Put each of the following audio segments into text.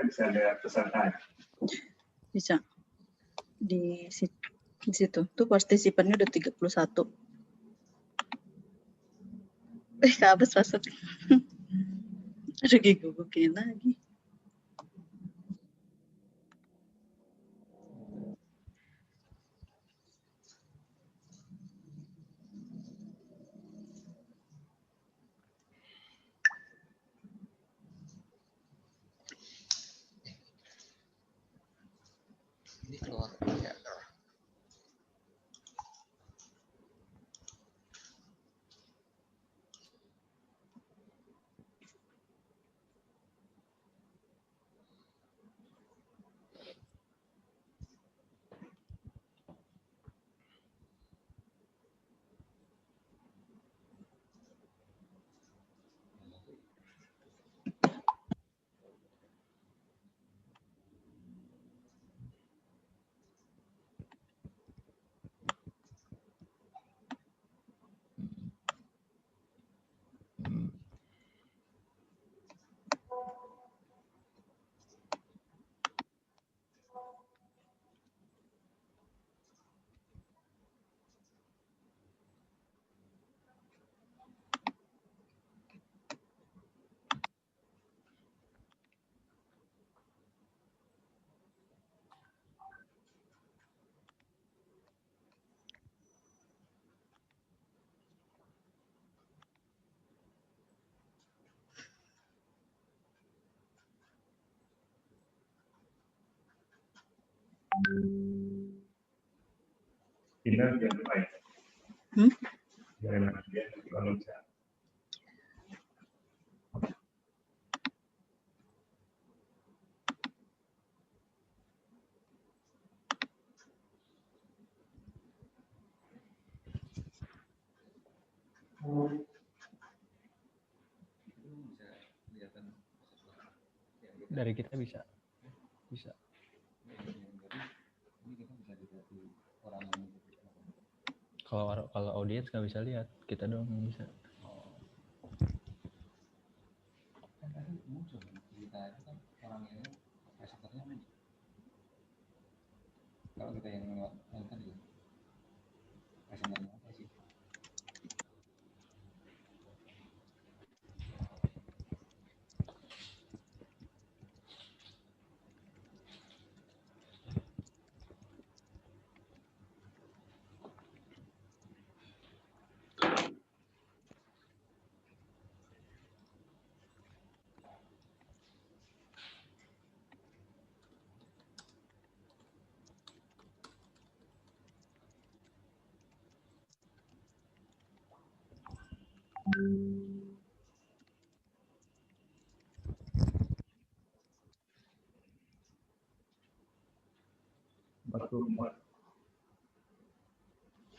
bisa lihat peserta. Bisa. Di situ. Tuh partisipannya udah 31. Keabas masuk. Aduh, gugukin lagi. Ini keluar ya. Tina jangan lupa ya. Jangan dia kalau bisa. Dari kita bisa. Kalau audiens nggak bisa lihat, kita doang yang bisa. Kalau kita yang nonton ya, presenternya apa sih?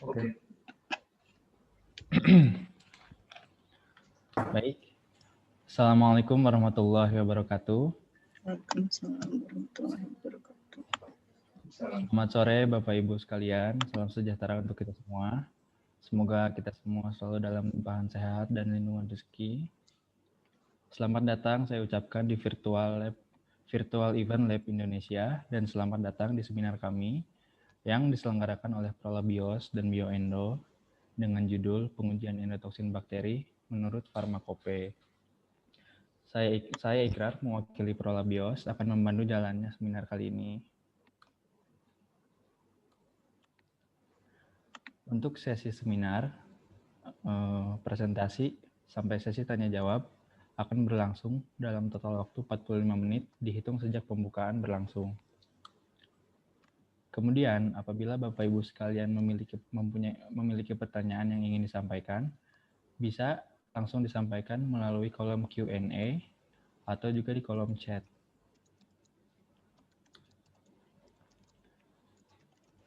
Oke. Baik. Assalamualaikum warahmatullahi wabarakatuh. Waalaikumsalam warahmatullahi wabarakatuh. Selamat sore Bapak Ibu sekalian. Salam sejahtera untuk kita semua. Semoga kita semua selalu dalam limpahan sehat dan lindungan rezeki. Selamat datang saya ucapkan di Virtual Event Lab Indonesia dan selamat datang di seminar kami yang diselenggarakan oleh Prolabios dan Bioendo dengan judul Pengujian Endotoksin Bakteri menurut Farmakope. Saya Ikrar, mewakili Prolabios, akan membantu jalannya seminar kali ini. Untuk sesi seminar, presentasi sampai sesi tanya jawab akan berlangsung dalam total waktu 45 menit dihitung sejak pembukaan berlangsung. Kemudian, apabila Bapak Ibu sekalian memiliki pertanyaan yang ingin disampaikan, bisa langsung disampaikan melalui kolom Q&A atau juga di kolom chat.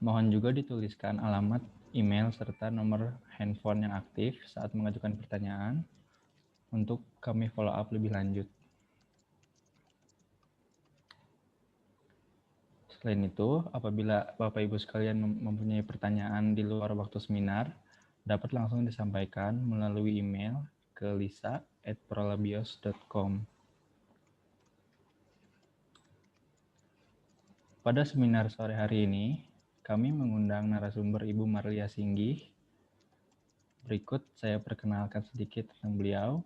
Mohon juga dituliskan alamat, email, serta nomor handphone yang aktif saat mengajukan pertanyaan untuk kami follow up lebih lanjut. Selain itu, apabila Bapak Ibu sekalian mempunyai pertanyaan di luar waktu seminar, dapat langsung disampaikan melalui email ke lisa@prolabios.com. Pada seminar sore hari ini, kami mengundang narasumber Ibu Marlia Singgih. Berikut saya perkenalkan sedikit tentang beliau.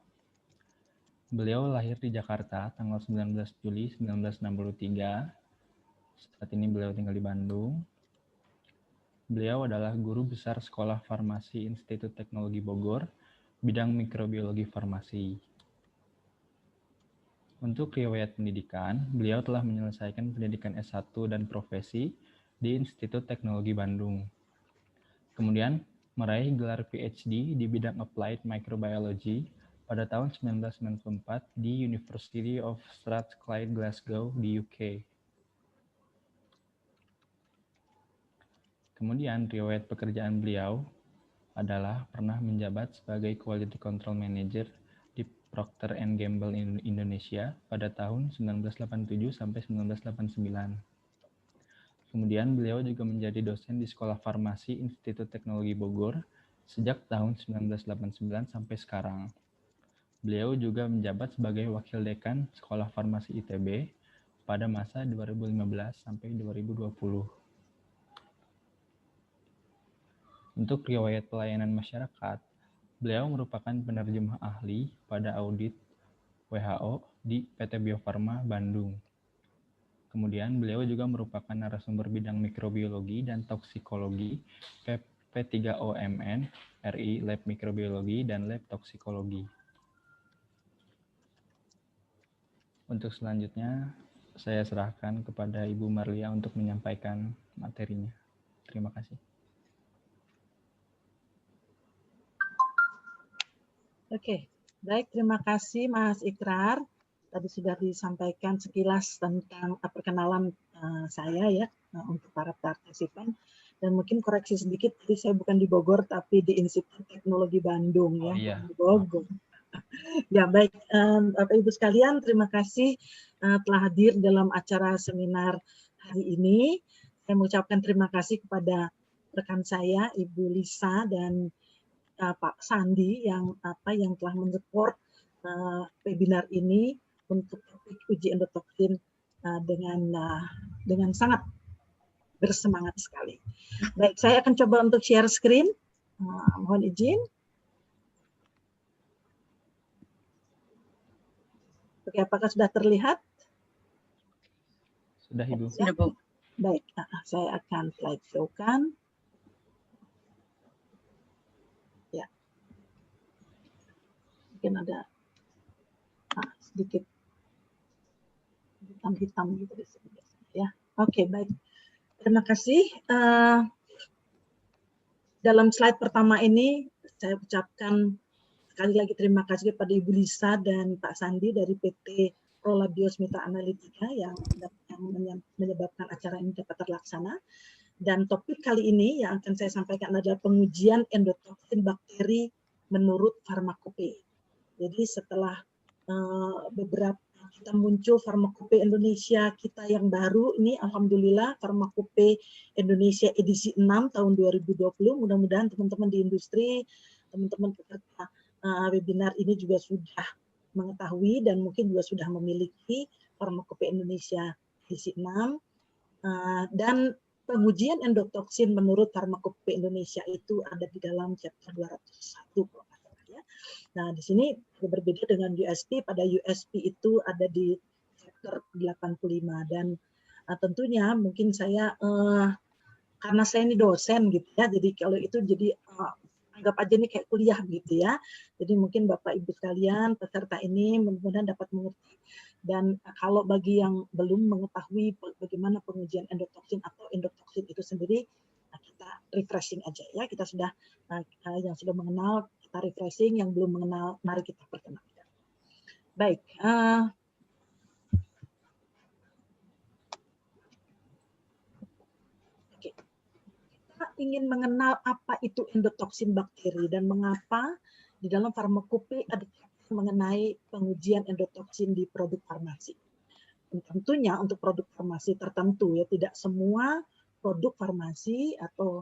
Beliau lahir di Jakarta tanggal 19 Juli 1963. Saat ini beliau tinggal di Bandung. Beliau adalah guru besar Sekolah Farmasi Institut Teknologi Bogor, bidang mikrobiologi farmasi. Untuk riwayat pendidikan, beliau telah menyelesaikan pendidikan S1 dan profesi di Institut Teknologi Bandung. Kemudian, meraih gelar PhD di bidang Applied Microbiology pada tahun 1994 di University of Strathclyde Glasgow di UK. Kemudian, riwayat pekerjaan beliau adalah pernah menjabat sebagai Quality Control Manager di Procter & Gamble Indonesia pada tahun 1987 sampai 1989. Kemudian beliau juga menjadi dosen di Sekolah Farmasi Institut Teknologi Bogor sejak tahun 1989 sampai sekarang. Beliau juga menjabat sebagai Wakil Dekan Sekolah Farmasi ITB pada masa 2015 sampai 2020. Untuk riwayat pelayanan masyarakat, beliau merupakan penerjemah ahli pada audit WHO di PT Bio Farma Bandung. Kemudian beliau juga merupakan narasumber bidang mikrobiologi dan toksikologi P3OMN RI Lab Mikrobiologi dan Lab Toksikologi. Untuk selanjutnya, saya serahkan kepada Ibu Marlia untuk menyampaikan materinya. Terima kasih. Oke, baik, terima kasih Mas Ikrar. Tadi sudah disampaikan sekilas tentang perkenalan saya ya untuk para partisipan. Dan mungkin koreksi sedikit, tadi saya bukan di Bogor tapi di Institut Teknologi Bandung ya, iya. di Bogor. Ya baik, Bapak Ibu sekalian, terima kasih telah hadir dalam acara seminar hari ini. Saya mengucapkan terima kasih kepada rekan saya, Ibu Lisa dan Pak Sandi yang telah mensupport webinar ini untuk topik uji endotoksin dengan sangat bersemangat sekali. Baik, saya akan coba untuk share screen. Mohon izin. Oke, apakah sudah terlihat? Sudah, Ibu. Sudah, Bu. Baik, saya akan slideshow-kan. Ya. Mungkin ada sedikit hitam-hitam gitu di sini ya. Oke, baik. Terima kasih. Dalam slide pertama ini saya ucapkan sekali lagi terima kasih kepada Ibu Lisa dan Pak Sandi dari PT Prola Biosmita Analytica yang menyebabkan acara ini dapat terlaksana. Dan topik kali ini yang akan saya sampaikan adalah pengujian endotoksin bakteri menurut Farmakope. Jadi setelah beberapa kita muncul Farmakope Indonesia kita yang baru ini, alhamdulillah Farmakope Indonesia edisi 6 tahun 2020. Mudah-mudahan teman-teman di industri, teman-teman peserta webinar ini juga sudah mengetahui dan mungkin juga sudah memiliki Farmakope Indonesia edisi 6. Dan pengujian endotoksin menurut Farmakope Indonesia itu ada di dalam chapter 201. Nah, di sini berbeda dengan USP. Pada USP itu ada di chapter 85 dan tentunya mungkin saya karena saya ini dosen gitu ya. Jadi kalau itu jadi anggap aja ini kayak kuliah gitu ya. Jadi mungkin Bapak Ibu sekalian peserta ini mudah-mudahan dapat mengerti. Dan kalau bagi yang belum mengetahui bagaimana pengujian endotoksin atau endotoksin itu sendiri, kita refreshing aja ya. Kita sudah yang sudah mengenal kita refreshing, yang belum mengenal mari kita perkenalkan. Baik, oke. Kita ingin mengenal apa itu endotoksin bakteri dan mengapa di dalam Farmakope ada mengenai pengujian endotoksin di produk farmasi. Dan tentunya untuk produk farmasi tertentu ya, tidak semua produk farmasi atau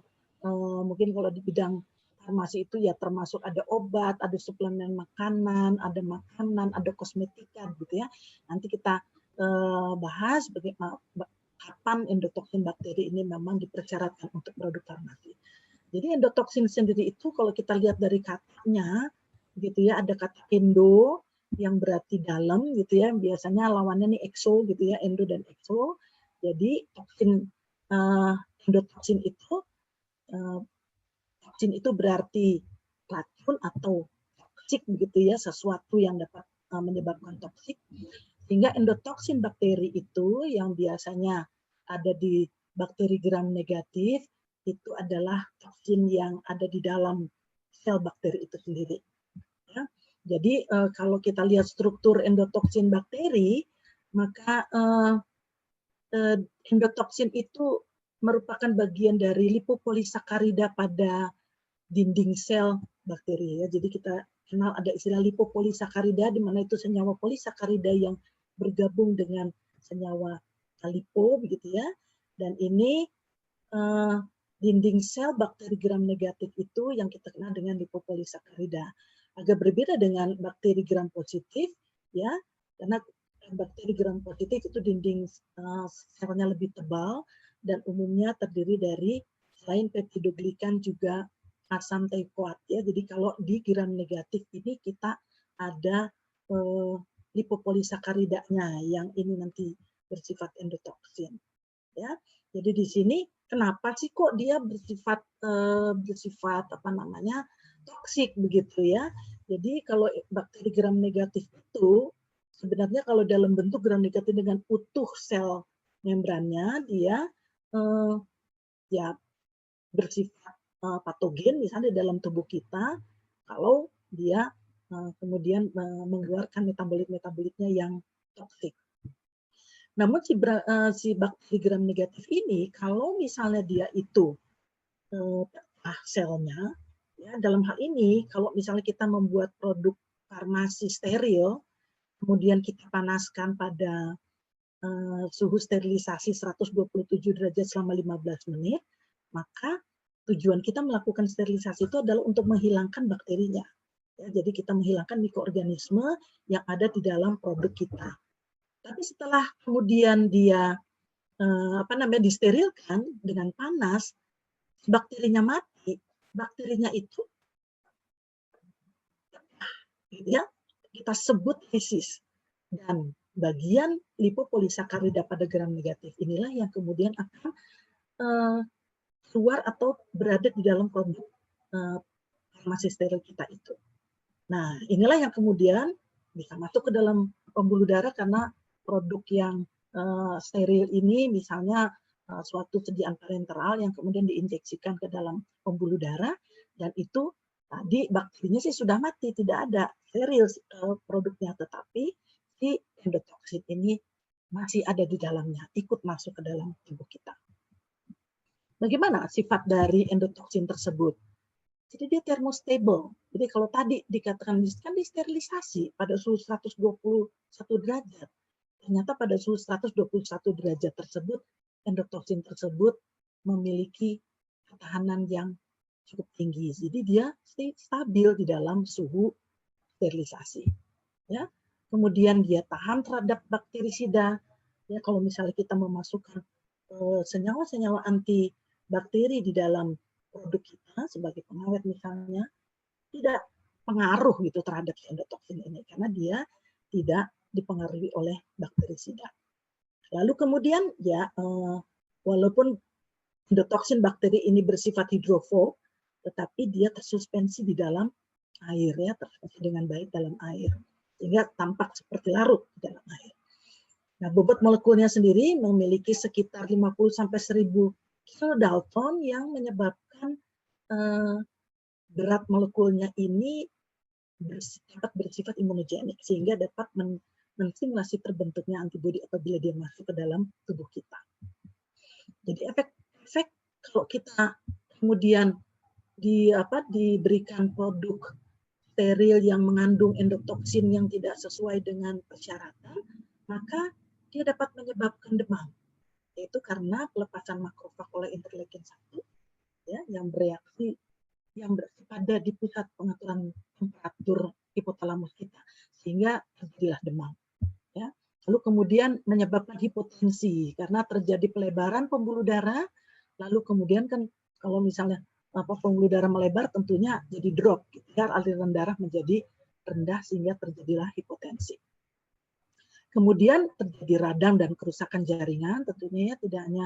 mungkin kalau di bidang farmasi itu ya termasuk ada obat, ada suplemen makanan, ada kosmetika gitu ya. Nanti kita bahas bagaimana kapan endotoksin bakteri ini memang dipersyaratkan untuk produk farmasi. Jadi endotoksin sendiri itu kalau kita lihat dari katanya, gitu ya, ada kata endo yang berarti dalam, gitu ya. Biasanya lawannya nih exo, gitu ya, endo dan exo. Jadi endotoksin itu berarti racun atau toksik, begitu ya, sesuatu yang dapat menyebabkan toksik. Sehingga endotoksin bakteri itu yang biasanya ada di bakteri gram negatif itu adalah toksin yang ada di dalam sel bakteri itu sendiri. Ya. Jadi kalau kita lihat struktur endotoksin bakteri, maka endotoksin itu merupakan bagian dari lipopolisakarida pada dinding sel bakteri. Ya. Jadi kita kenal ada istilah lipopolisakarida, di mana itu senyawa polisakarida yang bergabung dengan senyawa lipo, begitu ya. Dan ini dinding sel bakteri gram negatif itu yang kita kenal dengan lipopolisakarida. Agak berbeda dengan bakteri gram positif, ya, karena bakteri gram positif itu dinding selnya lebih tebal dan umumnya terdiri dari selain peptidoglikan juga asam teikoat, ya. Jadi kalau di gram negatif ini kita ada lipopolisacaridanya yang ini nanti bersifat endotoksin, ya. Jadi di sini kenapa sih kok dia bersifat toksik begitu ya? Jadi kalau bakteri gram negatif itu sebenarnya kalau dalam bentuk gram negatif dengan utuh sel membrannya dia ya bersifat patogen misalnya dalam tubuh kita kalau dia kemudian mengeluarkan metabolit-metabolitnya yang toksik. Namun si bakteri gram negatif ini kalau misalnya dia itu selnya, ya, dalam hal ini kalau misalnya kita membuat produk farmasi steril, kemudian kita panaskan pada suhu sterilisasi 127 derajat selama 15 menit, maka tujuan kita melakukan sterilisasi itu adalah untuk menghilangkan bakterinya. Ya, jadi kita menghilangkan mikroorganisme yang ada di dalam produk kita. Tapi setelah kemudian dia disterilkan dengan panas, bakterinya mati, bakterinya itu ya kita sebut fesis. Dan bagian lipopolisakarida pada gram negatif inilah yang kemudian akan keluar atau berada di dalam produk farmasi steril kita itu. Nah, inilah yang kemudian bisa masuk ke dalam pembuluh darah karena produk yang steril ini misalnya suatu sediaan parenteral yang kemudian diinjeksikan ke dalam pembuluh darah dan itu tadi bakterinya sih sudah mati, tidak ada steril produknya, tetapi si endotoksin ini masih ada di dalamnya, ikut masuk ke dalam tubuh kita. Bagaimana sifat dari endotoksin tersebut? Jadi dia thermostable. Jadi kalau tadi dikatakan kan disterilisasi pada suhu 121 derajat. Ternyata pada suhu 121 derajat tersebut, endotoksin tersebut memiliki ketahanan yang cukup tinggi. Jadi dia stabil di dalam suhu sterilisasi. Ya. Kemudian dia tahan terhadap bakterisida. Ya, kalau misalnya kita memasukkan senyawa-senyawa antibakteri di dalam produk kita sebagai pengawet misalnya tidak pengaruh gitu terhadap endotoksin ini karena dia tidak dipengaruhi oleh bakterisida. Lalu kemudian ya walaupun endotoksin bakteri ini bersifat hidrofob tetapi dia tersuspensi di dalam air ya, tersuspensi dengan baik dalam air sehingga tampak seperti larut di dalam air. Nah, bobot molekulnya sendiri memiliki sekitar 50 sampai 1000 kilodalton yang menyebabkan berat molekulnya ini dapat bersifat imunogenik sehingga dapat menstimulasi terbentuknya antibodi apabila dia masuk ke dalam tubuh kita. Jadi efek kalau kita kemudian diberikan produk steril yang mengandung endotoksin yang tidak sesuai dengan persyaratan, maka dia dapat menyebabkan demam. Yaitu karena pelepasan makrofag oleh interleukin 1 ya, yang bereaksi yang berada di pusat pengaturan temperatur hipotalamus kita sehingga terjadilah demam ya. lalu kemudian menyebabkan hipotensi karena terjadi pelebaran pembuluh darah, lalu kemudian kan kalau misalnya pembuluh darah melebar tentunya jadi drop, gitu ya, aliran darah menjadi rendah sehingga terjadilah hipotensi. Kemudian terjadi radang dan kerusakan jaringan, tentunya ya tidak hanya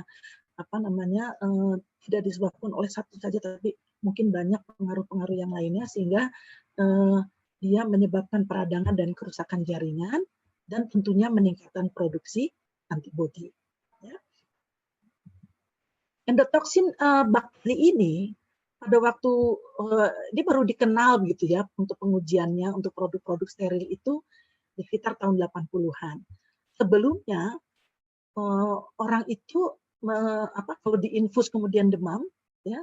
tidak disebabkan oleh satu saja, tapi mungkin banyak pengaruh-pengaruh yang lainnya sehingga dia menyebabkan peradangan dan kerusakan jaringan dan tentunya meningkatkan produksi antibodi. Ya. Endotoksin bakteri ini pada waktu ini baru dikenal begitu ya untuk pengujiannya untuk produk-produk steril itu di sekitar tahun 80-an. Sebelumnya orang itu kalau diinfus kemudian demam, ya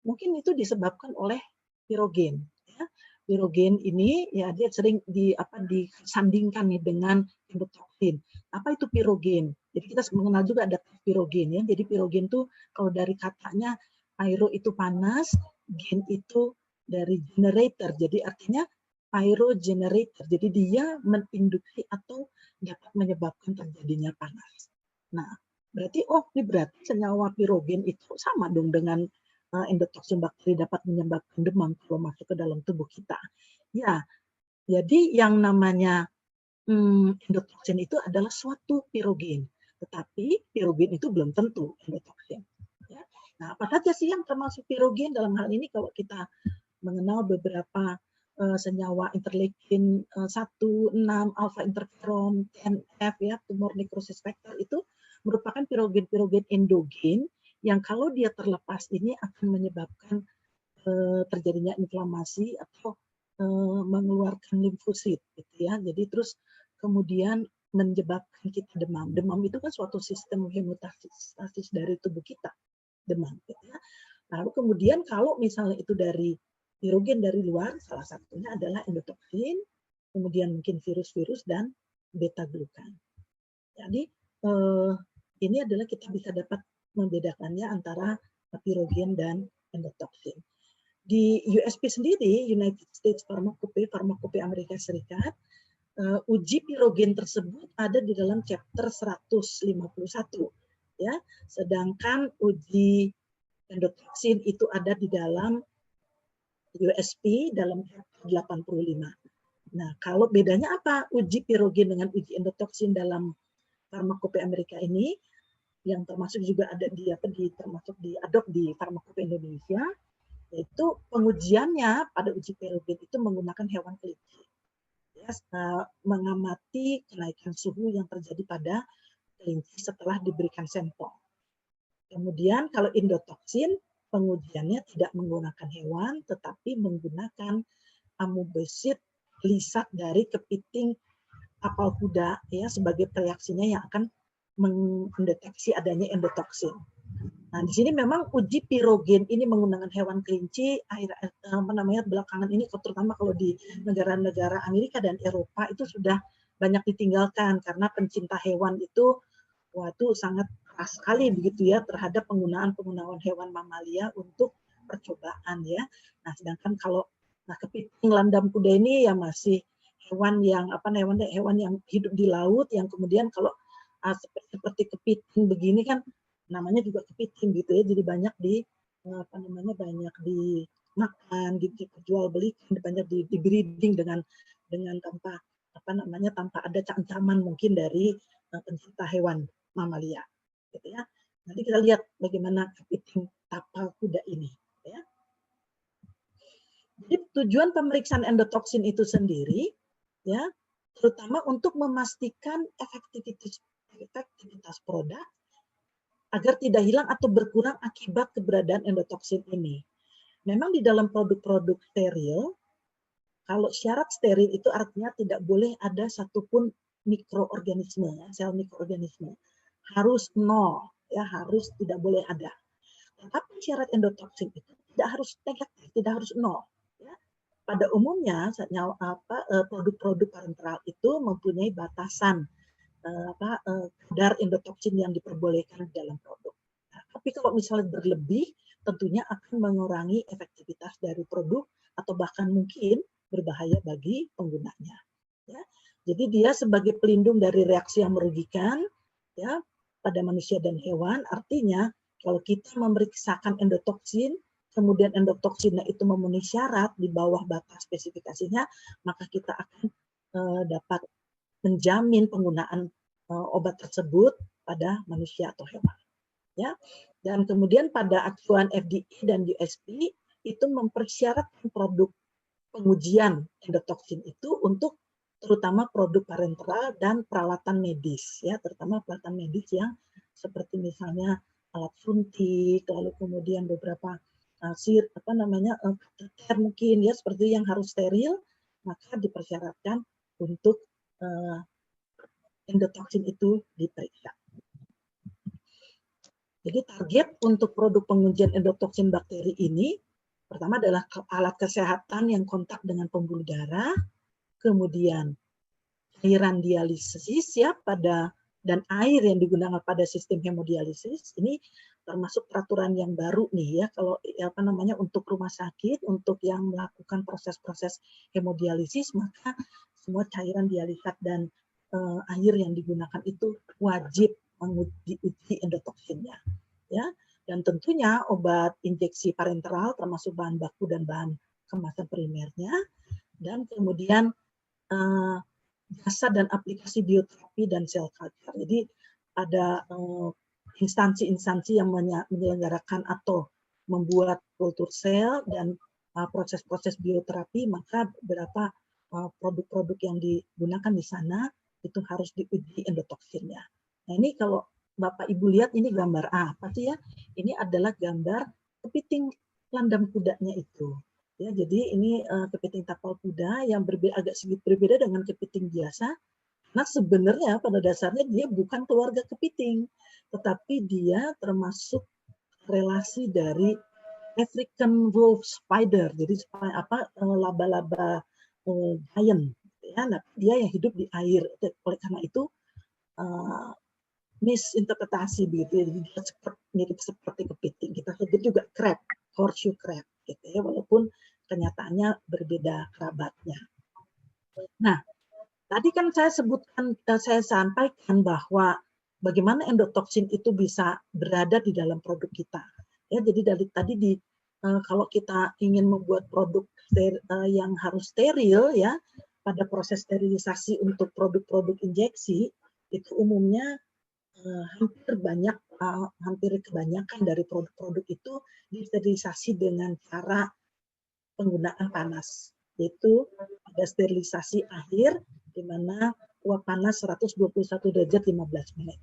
mungkin itu disebabkan oleh pirogen. Ya. Pirogen ini ya dia sering disandingkan nih dengan endotoksin. Apa itu pirogen? Jadi kita mengenal juga ada pirogen ya. Jadi pirogen itu kalau dari katanya pyro itu panas, gen itu dari generator. Jadi artinya pyrogenerator. Jadi dia menginduksi atau dapat menyebabkan terjadinya panas. Nah, berarti ini berarti senyawa pirogen itu sama dong dengan endotoksin bakteri dapat menyebabkan demam kalau masuk ke dalam tubuh kita. Ya, jadi yang namanya endotoksin itu adalah suatu pirogen, tetapi pirogen itu belum tentu endotoksin. Ya. Nah, apa saja sih yang termasuk pirogen dalam hal ini kalau kita mengenal beberapa senyawa interleukin 1, 6, alpha interferon, TNF ya, tumor necrosis factor itu merupakan pirogen-pirogen endogen yang kalau dia terlepas ini akan menyebabkan terjadinya inflamasi atau mengeluarkan limfosit gitu ya. Jadi terus kemudian menyebabkan kita demam. Demam itu kan suatu sistem hemostasis dari tubuh kita. Demam gitu ya. Lalu kemudian kalau misalnya itu dari pirogen dari luar, salah satunya adalah endotoksin, kemudian mungkin virus-virus dan beta glukan. Jadi ini adalah kita bisa dapat membedakannya antara pirogen dan endotoksin. Di USP sendiri, United States Pharmacopoeia Amerika Serikat, uji pirogen tersebut ada di dalam chapter 151, ya. Sedangkan uji endotoksin itu ada di dalam USP dalam chapter 85. Nah, kalau bedanya apa uji pirogen dengan uji endotoksin dalam Pharmacopoeia Amerika ini, yang termasuk juga ada termasuk diadop di Pharmacopoeia Indonesia, yaitu pengujiannya pada uji pirogen itu menggunakan hewan kelinci, ya, mengamati kenaikan suhu yang terjadi pada kelinci setelah diberikan sampel. Kemudian kalau endotoksin pengujiannya tidak menggunakan hewan, tetapi menggunakan amoebosit lisat dari kepiting tapal kuda ya sebagai reaksinya yang akan mendeteksi adanya endotoksin. Nah, di sini memang uji pirogen ini menggunakan hewan kelinci belakangan ini terutama kalau di negara-negara Amerika dan Eropa itu sudah banyak ditinggalkan karena pencinta hewan itu sangat keras sekali begitu ya terhadap penggunaan hewan mamalia untuk percobaan ya. Nah, sedangkan kalau kepiting landam kuda ini ya masih hewan yang hidup di laut yang kemudian kalau seperti kepiting begini kan namanya juga kepiting gitu ya, jadi banyak banyak dimakan, dijual belikan, banyak di breeding dengan tanpa tanpa ada ancaman mungkin dari pencinta hewan mamalia gitu ya. Nanti kita lihat bagaimana kepiting tapal kuda ini ya. Jadi tujuan pemeriksaan endotoksin itu sendiri ya terutama untuk memastikan efektivitas produk agar tidak hilang atau berkurang akibat keberadaan endotoksin ini. Memang di dalam produk-produk steril, kalau syarat steril itu artinya tidak boleh ada satupun mikroorganisme, sel mikroorganisme. Harus nol, ya harus tidak boleh ada. Tetapi syarat endotoksin itu tidak harus negatif, tidak harus nol. Ya. Pada umumnya, produk-produk parenteral itu mempunyai batasan kadar endotoksin yang diperbolehkan dalam produk. Nah, tapi kalau misalnya berlebih, tentunya akan mengurangi efektivitas dari produk atau bahkan mungkin berbahaya bagi penggunanya. Ya. Jadi dia sebagai pelindung dari reaksi yang merugikan ya pada manusia dan hewan. Artinya kalau kita memeriksakan endotoksin, kemudian endotoksinnya itu memenuhi syarat di bawah batas spesifikasinya, maka kita akan dapat menjamin penggunaan obat tersebut pada manusia atau hewan. Ya. Dan kemudian pada acuan FDA dan USP itu mempersyaratkan produk pengujian endotoksin itu untuk terutama produk parenteral dan peralatan medis, ya, terutama peralatan medis yang seperti misalnya alat suntik, lalu kemudian beberapa kateter mungkin ya seperti yang harus steril, maka dipersyaratkan untuk endotoksin itu diperiksa. Jadi target untuk produk pengujian endotoksin bakteri ini pertama adalah alat kesehatan yang kontak dengan pembuluh darah, kemudian cairan dialisis ya dan air yang digunakan pada sistem hemodialisis. Ini termasuk peraturan yang baru nih ya kalau untuk rumah sakit untuk yang melakukan proses-proses hemodialisis, maka semua cairan dialisat dan air yang digunakan itu wajib diuji endotoksinnya ya. Dan tentunya obat injeksi parenteral termasuk bahan baku dan bahan kemasan primernya, dan kemudian jasa dan aplikasi bioterapi dan sel culture. Jadi ada instansi-instansi yang menyelenggarakan atau membuat kultur sel dan proses-proses bioterapi, maka beberapa produk-produk yang digunakan di sana itu harus diuji endotoksinnya. Nah ini kalau Bapak Ibu lihat ini gambar apa sih ya? Ini adalah gambar kepiting landam kudanya itu. Ya, jadi ini kepiting tapal kuda yang agak sedikit berbeda dengan kepiting biasa. Nah sebenarnya pada dasarnya dia bukan keluarga kepiting, tetapi dia termasuk relasi dari African wolf spider. Jadi laba-laba giant. Ya, nah, dia yang hidup di air. Oleh karena itu misinterpretasi begitu ya, jadi dia mirip seperti kepiting. Kita sebut juga crab, horseshoe crab, gitu ya, walaupun kenyataannya berbeda kerabatnya. Nah, tadi kan saya sampaikan bahwa bagaimana endotoksin itu bisa berada di dalam produk kita. Ya, jadi dari kalau kita ingin membuat produk yang harus steril ya, pada proses sterilisasi untuk produk-produk injeksi itu umumnya hampir kebanyakan dari produk-produk itu disterilisasi dengan cara penggunaan panas, yaitu ada sterilisasi akhir di mana uap panas 121 derajat 15 menit.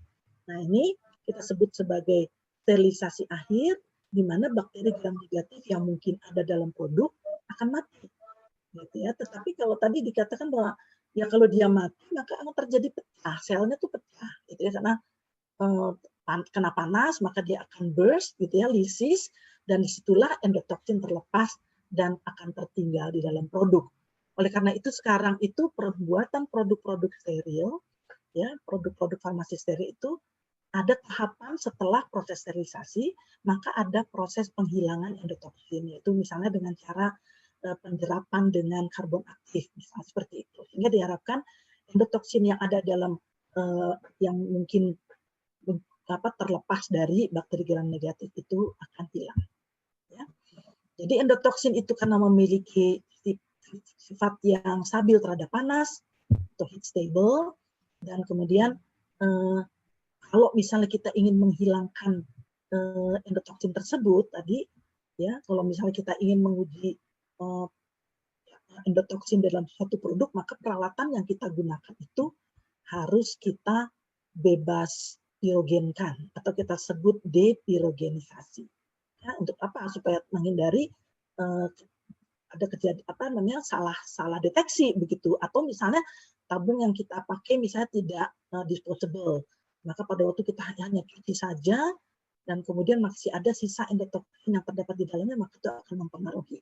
Nah ini kita sebut sebagai sterilisasi akhir di mana bakteri gram negatif yang mungkin ada dalam produk akan mati. Gitu ya. Tetapi kalau tadi dikatakan bahwa ya kalau dia mati maka akan terjadi pecah, selnya tuh pecah, gitu ya, karena kena panas maka dia akan burst gitu ya, lisis, dan disitulah endotoksin terlepas dan akan tertinggal di dalam produk. Oleh karena itu sekarang itu pembuatan produk-produk steril ya, produk-produk farmasi steril itu ada tahapan setelah proses sterilisasi, maka ada proses penghilangan endotoksin, yaitu misalnya dengan cara penjerapan dengan karbon aktif misalnya seperti itu, sehingga diharapkan endotoksin yang ada dalam yang mungkin terlepas dari bakteri gram negatif itu akan hilang. Ya. Jadi endotoksin itu karena memiliki sifat yang stabil terhadap panas atau heat stable, dan kemudian kalau misalnya kita ingin menghilangkan endotoksin tersebut tadi, ya kalau misalnya kita ingin menguji endotoksin dalam suatu produk, maka peralatan yang kita gunakan itu harus kita bebas pirogenkan atau kita sebut depirogenisasi. Ya, untuk apa? Supaya menghindari ada kejadian salah deteksi begitu, atau misalnya tabung yang kita pakai misalnya tidak disposable, maka pada waktu kita hanya cuci saja dan kemudian masih ada sisa endotoksin yang terdapat di dalamnya, maka itu akan mempengaruhi.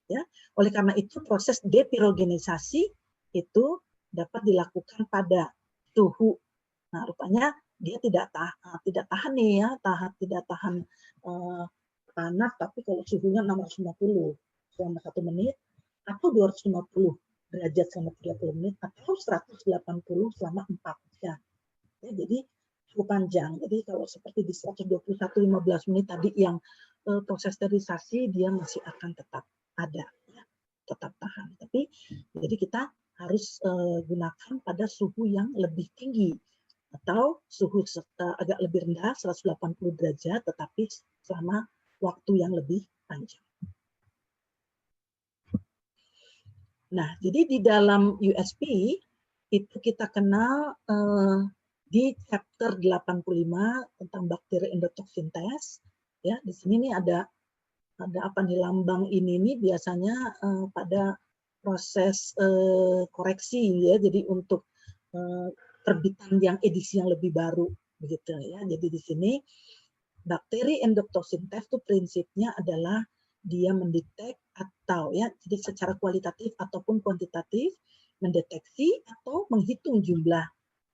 Ya, oleh karena itu proses depirogenisasi itu dapat dilakukan pada suhu. Nah, rupanya dia tidak tahan nih ya, tidak tahan panas, tapi kalau suhunya 650 selama 1 menit atau 250 derajat selama 30 menit atau 180 selama 4 jam. Ya, jadi cukup panjang. Jadi kalau seperti di 121 15 menit tadi yang proses sterilisasi, dia masih akan tetap ada, ya, tetap tahan. Tapi jadi kita harus gunakan pada suhu yang lebih tinggi atau suhu agak lebih rendah 180 derajat tetapi selama waktu yang lebih panjang. Nah, jadi di dalam USP itu kita kenal di chapter 85 tentang bakteri endotoxin test. Ya, di sini nih ada apa nih lambang ini nih biasanya pada proses koreksi ya. Jadi untuk terbitan yang edisi yang lebih baru begitu ya. Jadi di sini bakteri endotoxin test itu prinsipnya adalah dia mendetek atau ya jadi secara kualitatif ataupun kuantitatif mendeteksi atau menghitung jumlah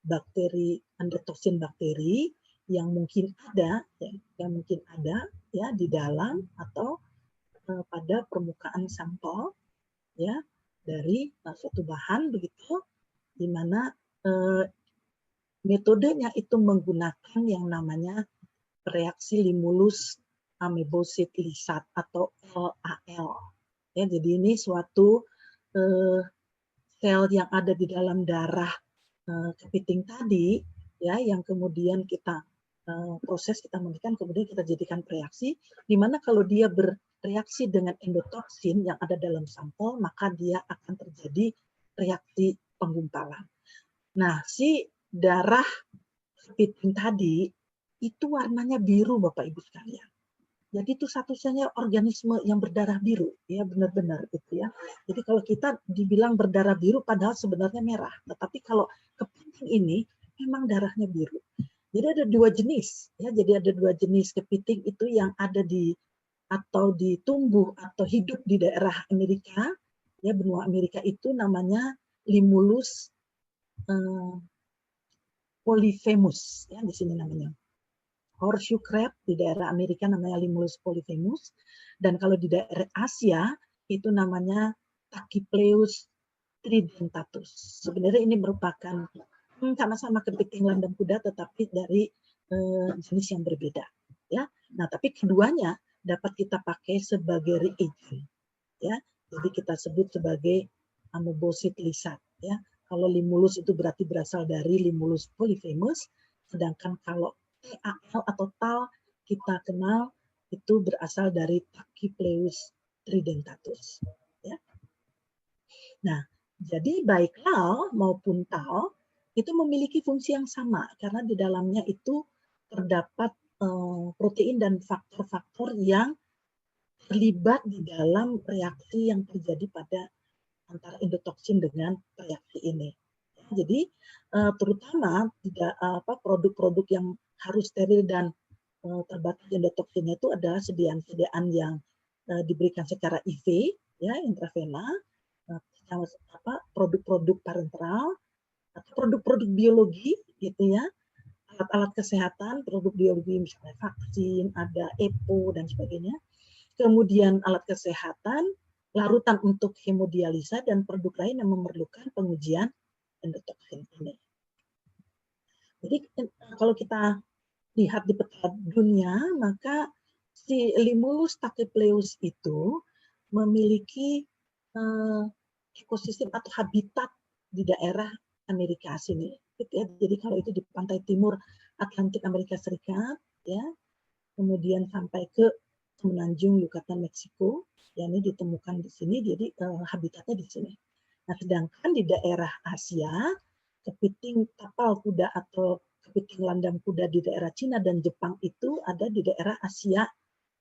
bakteri endotoxin bakteri yang mungkin ada ya di dalam atau pada permukaan sampel ya dari suatu bahan begitu di mana metodenya itu menggunakan yang namanya reaksi limulus amebosit lisat atau LAL. Ya, jadi ini suatu sel yang ada di dalam darah kepiting tadi, ya, yang kemudian kita proses kita mandikan, kemudian kita jadikan reaksi, di mana kalau dia bereaksi dengan endotoksin yang ada dalam sampel, maka dia akan terjadi reaksi penggumpalan. Nah, si darah kepiting tadi itu warnanya biru, Bapak Ibu sekalian. Jadi itu satu-satunya organisme yang berdarah biru, ya benar-benar itu ya. Jadi kalau kita dibilang berdarah biru, padahal sebenarnya merah. Tetapi kalau kepiting ini memang darahnya biru. Jadi ada dua jenis, ya. Jadi ada dua jenis kepiting itu yang ada di atau ditumbuh atau hidup di daerah Amerika, ya benua Amerika itu namanya Limulus polyphemus, ya di sini namanya. Horseshoe crab di daerah Amerika namanya Limulus polyphemus, dan kalau di daerah Asia itu namanya Tachypleus tridentatus. Sebenarnya ini merupakan sama-sama kepiting landam kuda tetapi dari jenis yang berbeda. Ya, nah tapi keduanya dapat kita pakai sebagai reagent. Ya, jadi kita sebut sebagai amebosit lisat. Ya, kalau Limulus itu berarti berasal dari Limulus polyphemus, sedangkan kalau TAL atau TAL kita kenal itu berasal dari Tachypleus tridentatus. Ya. Nah, jadi baik LAL maupun TAL itu memiliki fungsi yang sama karena di dalamnya itu terdapat protein dan faktor-faktor yang terlibat di dalam reaksi yang terjadi pada antara endotoksin dengan reaksi ini. Jadi terutama tidak produk-produk yang harus steril dan terbatas endotoksinnya itu adalah sediaan-sediaan yang diberikan secara IV, ya intravena, produk-produk parenteral atau produk-produk biologi, gitu ya, alat-alat kesehatan, produk biologi misalnya vaksin, ada EPO dan sebagainya. Kemudian alat kesehatan, larutan untuk hemodialisa dan produk lain yang memerlukan pengujian endotoksin ini. Jadi kalau kita lihat di peta dunia, maka si Limulus tachypleus itu memiliki ekosistem atau habitat di daerah Amerika sini. Jadi kalau itu di pantai timur Atlantik Amerika Serikat, ya, kemudian sampai ke semenanjung Yucatan Meksiko, ya ini ditemukan di sini. Jadi habitatnya di sini. Nah, sedangkan di daerah Asia, kepiting tapal kuda atau kepiting landam kuda di daerah Cina dan Jepang itu ada di daerah Asia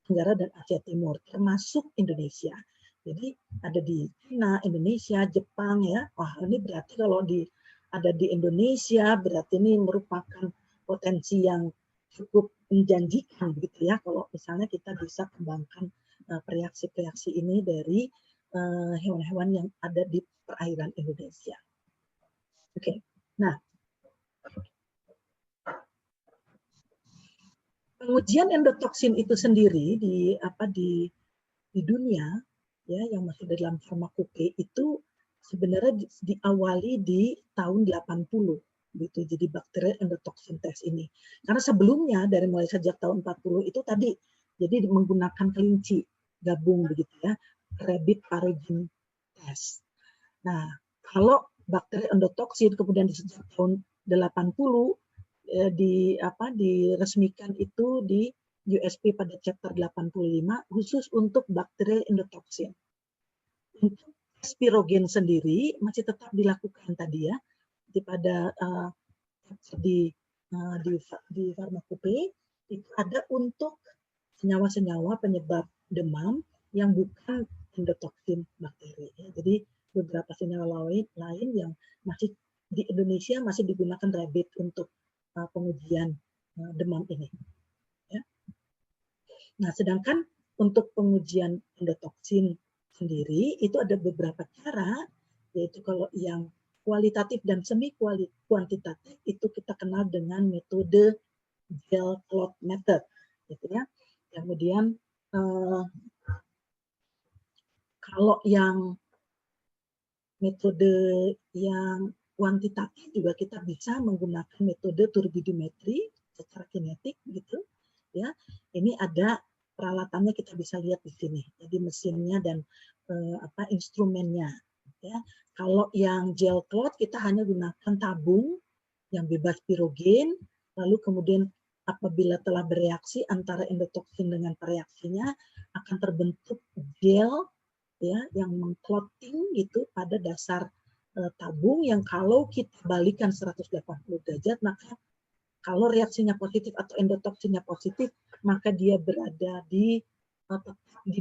Tenggara dan Asia Timur, termasuk Indonesia. Jadi ada di Cina, Indonesia, Jepang ya. Wah, ini berarti kalau ada di Indonesia berarti ini merupakan potensi yang cukup menjanjikan begitu ya. Kalau misalnya kita bisa kembangkan reaksi-reaksi ini dari hewan-hewan yang ada di perairan Indonesia. Oke. Nah, pengujian endotoksin itu sendiri di dunia ya yang masih dalam farmakope itu sebenarnya diawali di tahun 80 gitu. Jadi bakteri endotoxin test ini. Karena sebelumnya dari mulai sejak tahun 40 itu tadi jadi menggunakan kelinci gabung begitu ya, rabbit paragen test. Nah, kalau bakteri endotoxin kemudian di sejak tahun 80 diresmikan itu di USP pada chapter 85 khusus untuk bakteri endotoxin. Untuk spirogen sendiri masih tetap dilakukan tadi ya pada di farmakope itu ada untuk senyawa-senyawa penyebab demam yang bukan endotoxin bakteri. Ya. Jadi beberapa senyawa lain yang masih di Indonesia masih digunakan rabbit untuk pengujian demam ini. Ya. Nah, sedangkan untuk pengujian endotoxin sendiri itu ada beberapa cara, yaitu kalau yang kualitatif dan semi kuantitatif itu kita kenal dengan metode gel clot method, gitu ya. Kemudian kalau yang metode yang kuantitatif juga kita bisa menggunakan metode turbidimetri secara kinetik, gitu ya. Ini ada peralatannya kita bisa lihat di sini, jadi mesinnya dan instrumennya. Ya, kalau yang gel clot kita hanya gunakan tabung yang bebas pirogen, lalu kemudian apabila telah bereaksi antara endotoxin dengan pereaksinya akan terbentuk gel ya yang mengclotting gitu pada dasar tabung yang kalau kita balikan 180 derajat maka kalau reaksinya positif atau endotoxinnya positif maka dia berada di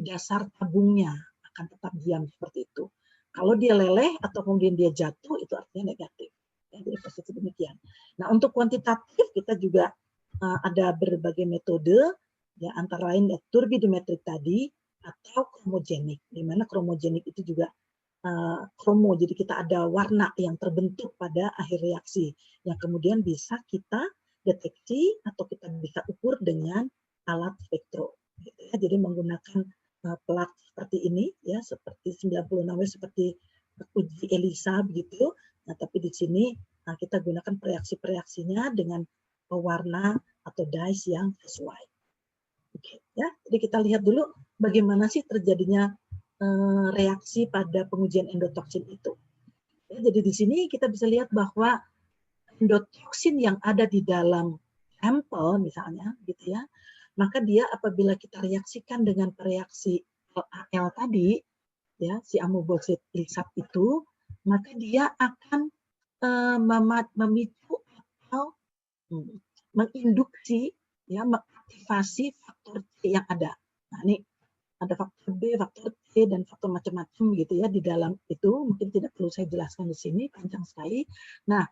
dasar tabungnya, akan tetap diam seperti itu. Kalau dia leleh atau kemudian dia jatuh, itu artinya negatif. Ya, jadi positif demikian. Nah, untuk kuantitatif kita juga ada berbagai metode, ya antara lain turbidimetrik tadi atau kromogenik. Di mana kromogenik itu juga kromo, jadi kita ada warna yang terbentuk pada akhir reaksi, yang kemudian bisa kita deteksi atau kita bisa ukur dengan alat spektro. Gitu ya. Jadi menggunakan pelat seperti ini ya, seperti 96W seperti uji ELISA begitu. Nah, tapi di sini kita gunakan reaksinya dengan pewarna atau dyes yang sesuai. Oke, ya. Jadi kita lihat dulu bagaimana sih terjadinya reaksi pada pengujian endotoxin itu. Ya, jadi di sini kita bisa lihat bahwa endotoxin yang ada di dalam sampel misalnya gitu ya, maka dia apabila kita reaksikan dengan reaksi LAL tadi, ya si amoebosid lisat itu, maka dia akan memicu atau menginduksi, ya mengaktifasi faktor C yang ada. Nah ini ada faktor B, faktor C dan faktor macam-macam gitu ya di dalam itu. Mungkin tidak perlu saya jelaskan di sini, panjang sekali. Nah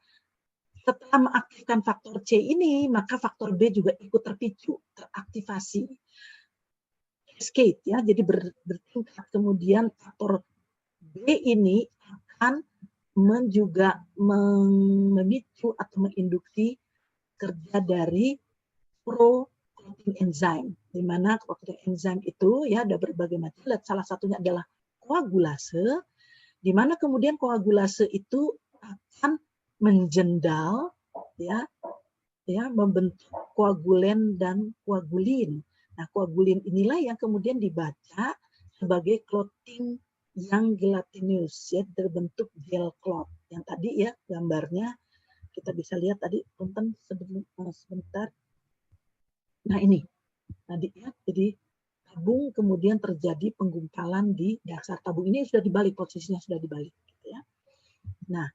setelah mengaktifkan faktor C ini, maka faktor B juga ikut terpicu, teraktivasi. Cascade ya, jadi bertingkat. Kemudian faktor B ini akan juga memicu atau menginduksi kerja dari pro-clotting enzyme, di mana clotting enzyme itu ya ada berbagai macam. Salah satunya adalah koagulase, di mana kemudian koagulase itu akan menjendal ya membentuk koagulen dan koagulin. Nah, koagulin inilah yang kemudian dibaca sebagai clotting yang gelatinous ya, terbentuk gel clot. Yang tadi ya gambarnya kita bisa lihat tadi punten sebentar. Nah, ini tadi ya. Jadi tabung kemudian terjadi penggumpalan di dasar tabung ini sudah dibalik, posisinya sudah dibalik gitu ya. Nah,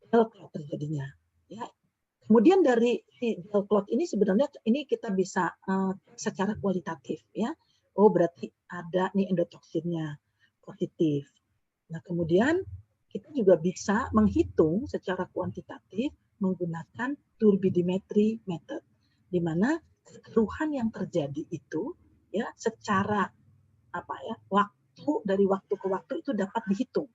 gel clot terjadinya ya. Kemudian dari gel clot ini sebenarnya ini kita bisa secara kualitatif ya. Oh, berarti ada nih endotoxinnya positif. Nah, kemudian kita juga bisa menghitung secara kuantitatif menggunakan turbidimetri method, di mana kekeruhan yang terjadi itu ya secara dari waktu ke waktu itu dapat dihitung.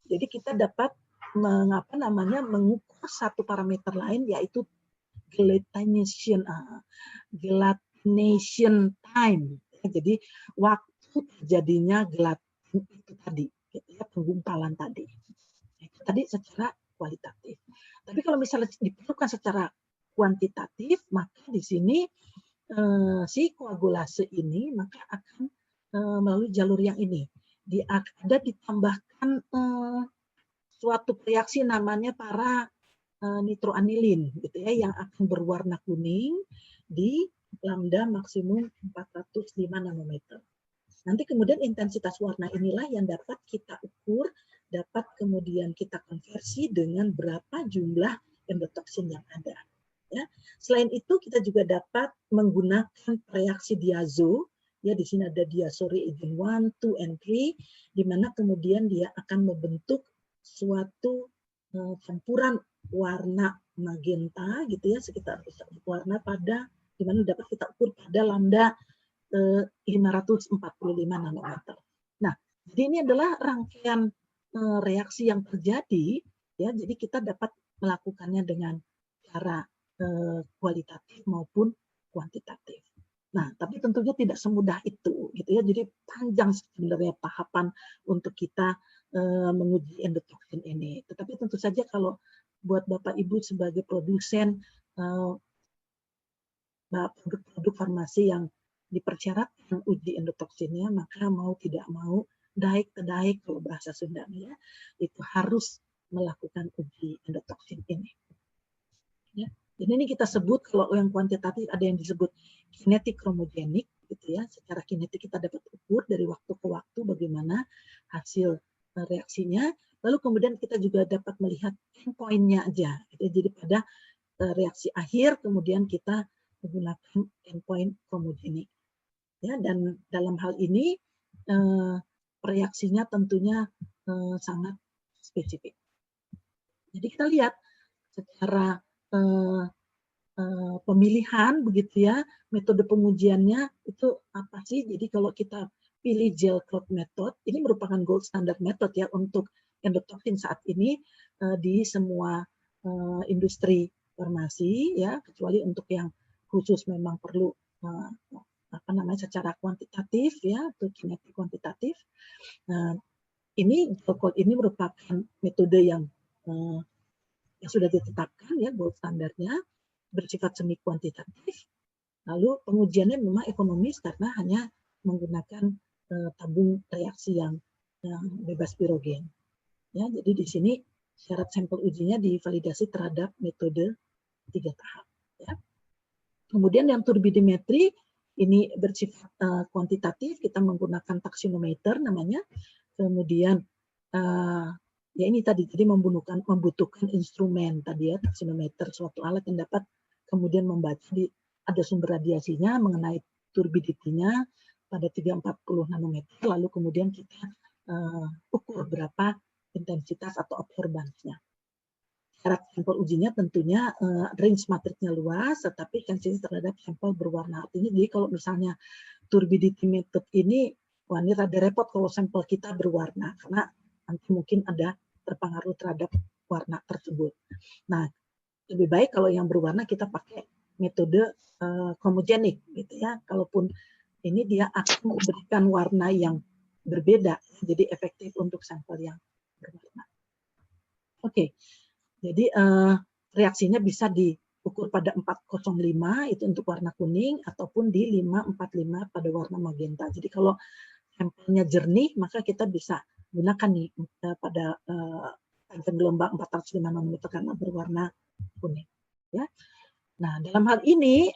Jadi kita dapat mengukur satu parameter lain yaitu gelatination time. Jadi waktu terjadinya gelatin itu tadi, gitu ya, penggumpalan tadi. Itu tadi secara kualitatif. Tapi kalau misalnya diperlukan secara kuantitatif, maka di sini si koagulase ini maka akan melalui jalur yang ini. Ada ditambahkan suatu reaksi namanya para nitroanilin gitu ya, yang akan berwarna kuning di lambda maksimum 405 nanometer. Nanti kemudian intensitas warna inilah yang dapat kita ukur, dapat kemudian kita konversi dengan berapa jumlah endotoksin yang ada. Ya. Selain itu kita juga dapat menggunakan reaksi diazo, ya di sini ada diazo reagent 1, 2, and 3, di mana kemudian dia akan membentuk suatu campuran warna magenta gitu ya, sekitar warna pada di mana dapat kita ukur pada lambda 545 nanometer. Nah, jadi ini adalah rangkaian reaksi yang terjadi ya, jadi kita dapat melakukannya dengan cara kualitatif maupun kuantitatif. Nah, tapi tentunya tidak semudah itu, gitu ya. Jadi panjang sebenarnya tahapan untuk kita menguji endotoksin ini. Tetapi tentu saja kalau buat Bapak Ibu sebagai produsen produk farmasi yang dipersyaratkan uji endotoksinnya, maka mau tidak mau, daik tedaik kalau bahasa Sundanya, itu harus melakukan uji endotoksin ini. Ya. Jadi ini kita sebut kalau yang kuantitatif ada yang disebut kinetik kromogenik, gitu ya. Secara kinetik kita dapat ukur dari waktu ke waktu bagaimana hasil reaksinya. Lalu kemudian kita juga dapat melihat endpoint-nya aja. Gitu. Jadi pada reaksi akhir kemudian kita menggunakan endpoint kromogenik. Ya, dan dalam hal ini reaksinya tentunya sangat spesifik. Jadi kita lihat secara pemilihan begitu ya, metode pengujiannya itu apa sih? Jadi kalau kita pilih gel cloud method, ini merupakan gold standard method ya untuk endotoksin saat ini di semua industri farmasi ya, kecuali untuk yang khusus memang perlu apa namanya secara kuantitatif ya, atau kinetik kuantitatif. Nah, ini merupakan metode yang sudah ditetapkan ya, gold standarnya, bersifat semi kuantitatif. Lalu pengujiannya memang ekonomis karena hanya menggunakan tabung reaksi yang bebas pirogen. Ya, jadi di sini syarat sampel ujinya divalidasi terhadap metode 3 tahap. Ya. Kemudian yang turbidimetri ini bersifat kuantitatif, kita menggunakan taksinometer namanya. Kemudian ya ini tadi jadi membutuhkan instrumen tadi ya, taksinometer, suatu alat yang dapat kemudian membaca ada sumber radiasinya mengenai turbidity-nya pada 340 nanometer, lalu kemudian kita ukur berapa intensitas atau absorbansnya. Syarat sampel ujinya tentunya range matriknya luas, tetapi sensitif terhadap sampel berwarna. Artinya jadi kalau misalnya turbidity method ini, wah ini rada repot kalau sampel kita berwarna, karena nanti mungkin ada terpengaruh terhadap warna tersebut. Nah, lebih baik kalau yang berwarna kita pakai metode kromogenik gitu ya. Kalaupun ini dia akan memberikan warna yang berbeda, jadi efektif untuk sampel yang berwarna. Oke, jadi reaksinya bisa diukur pada 405 itu untuk warna kuning ataupun di 545 pada warna magenta. Jadi kalau sampelnya jernih maka kita bisa gunakan nih pada panjang gelombang 405 nanometer karena berwarna kuning. Ya. Nah, dalam hal ini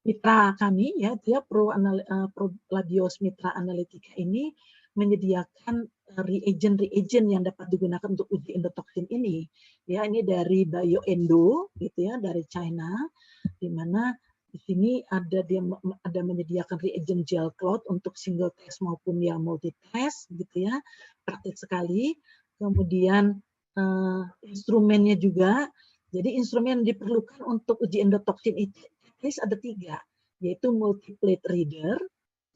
mitra kami ya, dia Prolabios Mitra Analytica ini menyediakan reagent yang dapat digunakan untuk uji endotoksin ini. Ya, ini dari BioEndo gitu ya, dari China, di mana di sini ada menyediakan reagent gel cloud untuk single test maupun yang multi test gitu ya, praktik sekali. Kemudian instrumennya juga, jadi instrumen yang diperlukan untuk uji endotoksin itu ada 3, yaitu multiplate reader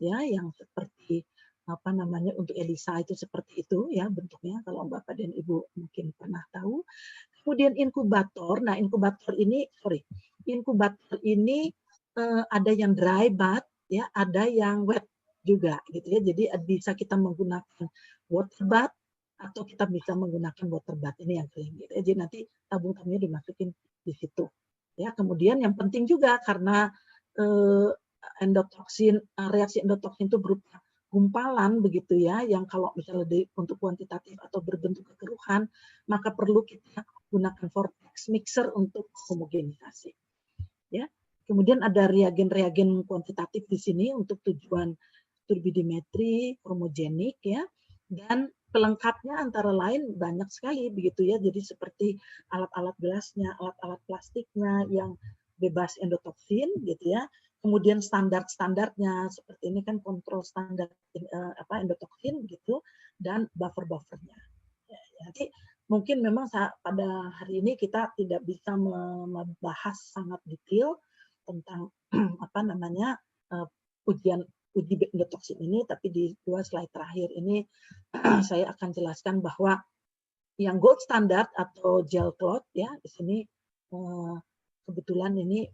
ya, yang seperti apa namanya untuk ELISA itu seperti itu ya bentuknya kalau Bapak dan Ibu mungkin pernah tahu. Kemudian inkubator, nah inkubator ini ada yang dry bath ya, ada yang wet juga gitu ya. Jadi bisa kita menggunakan water bath atau kita bisa menggunakan water bath ini yang kering gitu ya. Jadi nanti tabung-tabungnya dimasukin di situ. Ya, kemudian yang penting juga karena endotoksin, reaksi endotoksin itu berupa gumpalan begitu ya, yang kalau misalnya untuk kuantitatif atau berbentuk kekeruhan, maka perlu kita gunakan vortex mixer untuk homogenisasi. Ya, kemudian ada reagen-reagen kuantitatif di sini untuk tujuan turbidimetri, homogenik ya, dan pelengkapnya antara lain banyak sekali begitu ya. Jadi seperti alat-alat gelasnya, alat-alat plastiknya yang bebas endotoksin gitu ya. Kemudian standar-standarnya seperti ini kan kontrol standar endotoksin gitu, dan buffer-buffernya. Ya, nanti mungkin memang pada hari ini kita tidak bisa membahas sangat detail tentang uji endotoksin ini, tapi di 2 slide terakhir ini saya akan jelaskan bahwa yang gold standard atau gel cloth ya, di sini kebetulan ini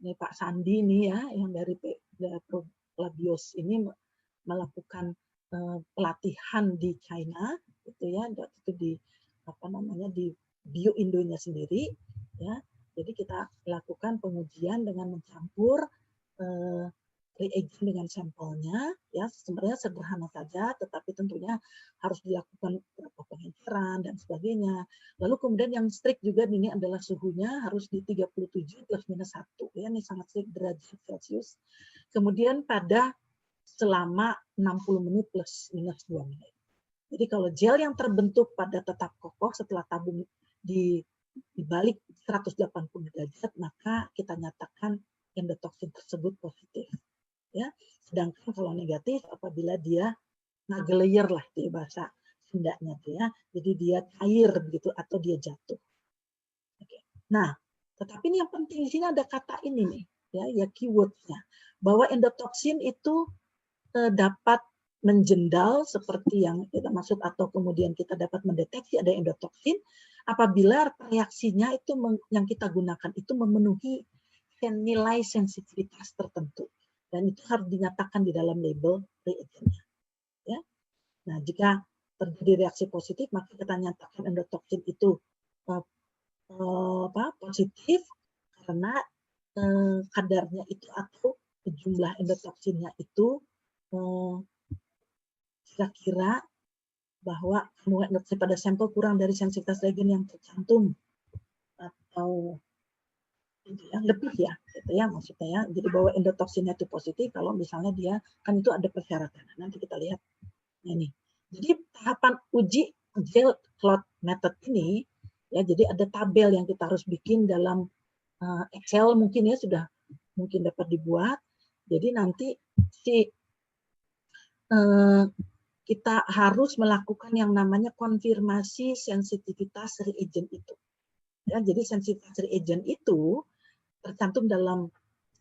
Pak Sandi ini ya, yang dari Prolabios ini melakukan pelatihan di China gitu ya, itu di di Bio Indonya sendiri ya. Jadi kita lakukan pengujian dengan mencampur reagen dengan sampelnya ya, sebenarnya sederhana saja, tetapi tentunya harus dilakukan beberapa pengenceran dan sebagainya. Lalu kemudian yang strict juga ini adalah suhunya harus di 37 plus minus 1 ya, ini sangat strict derajat Celcius. Kemudian pada selama 60 menit plus minus 2 menit. Jadi kalau gel yang terbentuk pada tetap kokoh setelah tabung di balik 180 derajat, maka kita nyatakan endotoksin tersebut positif. Ya, sedangkan kalau negatif apabila dia ngagelayer lah di bahasa Sundanya tuh ya, jadi dia cair begitu atau dia jatuh. Oke. Nah, tetapi ini yang penting di sini ada kata ini nih ya keywordnya, bahwa endotoksin itu dapat menjendal seperti yang kita maksud, atau kemudian kita dapat mendeteksi ada endotoksin apabila reaksinya itu yang kita gunakan itu memenuhi nilai sensitivitas tertentu. Dan itu harus dinyatakan di dalam label reagennya. Ya. Nah, jika terjadi reaksi positif, maka kita nyatakan endotoksin itu positif karena kadarnya itu atau jumlah endotoksinnya itu kira-kira bahwa kandungan endotoksin pada sampel kurang dari sensitivitas reagen yang tercantum atau yang lebih ya, gitu ya maksudnya ya. Jadi bahwa endotoksinnya itu positif kalau misalnya dia kan itu ada persyaratan. Nanti kita lihat ini. Jadi tahapan uji gel cloth method ini ya, jadi ada tabel yang kita harus bikin dalam Excel mungkin ya, sudah mungkin dapat dibuat. Jadi nanti kita harus melakukan yang namanya konfirmasi sensitivitas reagen itu. Ya, jadi sensitivitas reagen itu tercantum dalam